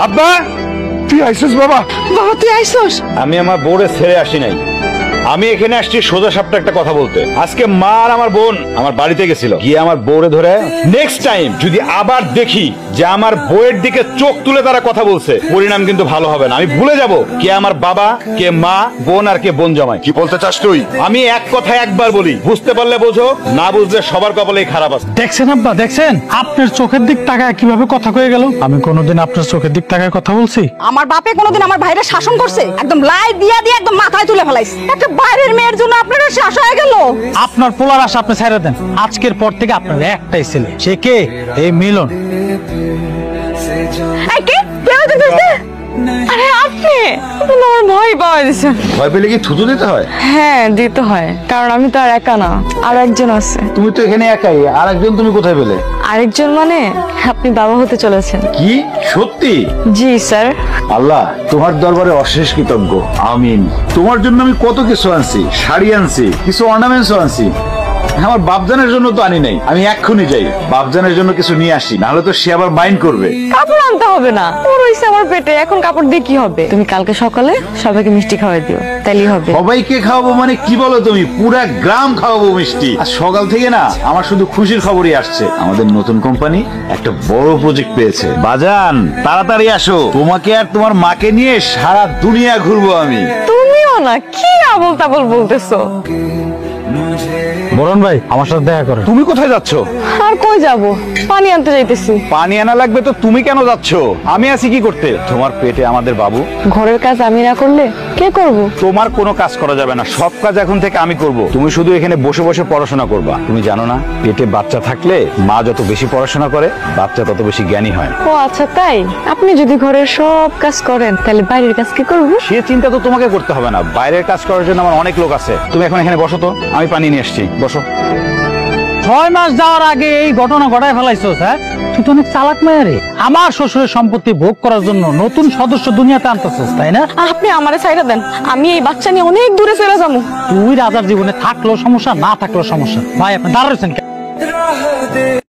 আব্বা তুই আইসস বাবা? বাবা তুই আইসস? আমি আমার বোরে ছেড়ে আসি নাই, আমি এখানে আসছি সোজা সাপটা একটা কথা বলতে। আজকে মা আর আমার বোন আমার বাড়িতে গেছিল, গিয়ে আমার বউরে ধরে নেক্সট টাইম যদি আবার দেখি যে আমার বউয়ের দিকে চোখ তুলে তারা কথা বলছে, পরিণাম কিন্তু ভালো হবে না। আমি ভুলে যাব কে আমার বাবা, কে মা, বোন আর কে বোন জামাই। কি বলতে চাস তুই? আমি এক কথায় একবার বলি, বুঝতে পারলে বোঝো, না বুঝলে সবার কপালেই খারাপ আছে। দেখছেন আব্বা, দেখছেন আপনার চোখের দিক তাকায় কিভাবে কথা কয়ে গেল? আমি কোনোদিন আপনার চোখের দিক তাকায় কথা বলছি? আমার বাপে কোনোদিন আমার ভাইরে শাসন করছে? একদম লাই দিয়া দিয়ে একদম মাথায় তুলে ফেলাইছে। একটা বাইরের মেয়ের জন্য আপনারা শেষ হয়ে গেল। আপনার পোলার আশা আপনি ছেড়ে দেন। আজকের পর থেকে আপনার একটাই ছেলে, সে কে? এই মিলন। এই কে? কেউ দেখতেছে? আরে আপনি আমার ভয় পাওয়া দিছেন। ভয় পেলে কি থুতু দিতে হয়? হ্যাঁ দিতে হয়, কারণ আমি তো আর একা না, আর একজন আছে। তুমি তো এখানে একাই, আর একজন তুমি কোথায় পেলে? আরেকজন মানে আপনি বাবা হতে চলেছেন। কি সত্যি? জি স্যার। আল্লাহ তোমার দরবারে অশেষ কৃতজ্ঞ, আমিন। তোমার জন্য আমি কত কিছু আনছি, শাড়ি আনছি, কিছু অর্নামেন্টসও আনছি। আমার বাপজানের জন্য তো আনি নাই, আমি এক্ষুনি যাই বাপজানের জন্য কিছু নিয়ে আসি, নাহলে তো সে আবার মাইন্ড করবে। কাপড় আনতে হবে না, ওর হইছে আমার পেটে, এখন কাপড় দিয়ে কি হবে? তুমি কালকে সকালে সবাইকে মিষ্টি খাওয়াই দিও, তাইলেই হবে। সবাইকে খাওয়াবো মানে কি বলো তুমি? পুরা গ্রাম খাওয়াবো মিষ্টি। আর সকাল থেকে না আমার শুধু খুশির খবরই আসছে, আমাদের নতুন কোম্পানি একটা বড় প্রজেক্ট পেয়েছে। বাজান তাড়াতাড়ি আসো, তোমাকে আর তোমার মাকে নিয়ে সারা দুনিয়া ঘুরবো আমি। তুমিও না, কি আবল তাবল বলতেছো? বরুণ ভাই আমার সাথে দেখা করেন। তুমি কোথায় যাচ্ছ? আর কই যাব? পানি আনতে যাইতেছি। পানি আনা লাগবে তো তুমি কেন যাচ্ছ? আমি আছি কি করতে? তোমার পেটে আমাদের বাবু। ঘরের কাজ আমি না করলে কে করব? তোমার কোনো কাজ করা যাবে না, সব কাজ এখন থেকে আমি করব। তুমি শুধু এখানে বসে বসে পড়াশোনা করবা। তুমি জানো না, পেটে বাচ্চা থাকলে মা যত বেশি পড়াশোনা করে বাচ্চা তত বেশি জ্ঞানী হয়। ও আচ্ছা তাই? আপনি যদি ঘরের সব কাজ করেন তাহলে বাইরের কাজ কি করব? সে চিন্তা তো তোমাকে করতে হবে না, বাইরের কাজ করার জন্য আমার অনেক লোক আছে। তুমি এখন এখানে বসো তো, আমি পানি নিয়ে আসছি, বসো। 6 মাস যাওয়ার আগে এই ঘটনা ঘটায় ফেলাইছো স্যার? তুই তো অনেক চালাক মেয়ে রে। আমার শ্বশুরের সম্পত্তি ভোগ করার জন্য নতুন সদস্য দুনিয়াতে আনতেছিস, তাই না? আপনি আমারে ছাইড়া দেন, আমি এই বাচ্চা নিয়ে অনেক দূরে চলে যাবো। তুই রাজার জীবনে থাকলেও সমস্যা, না থাকলেও সমস্যা। ভাই আপনি দাঁড়াচ্ছেন কেন?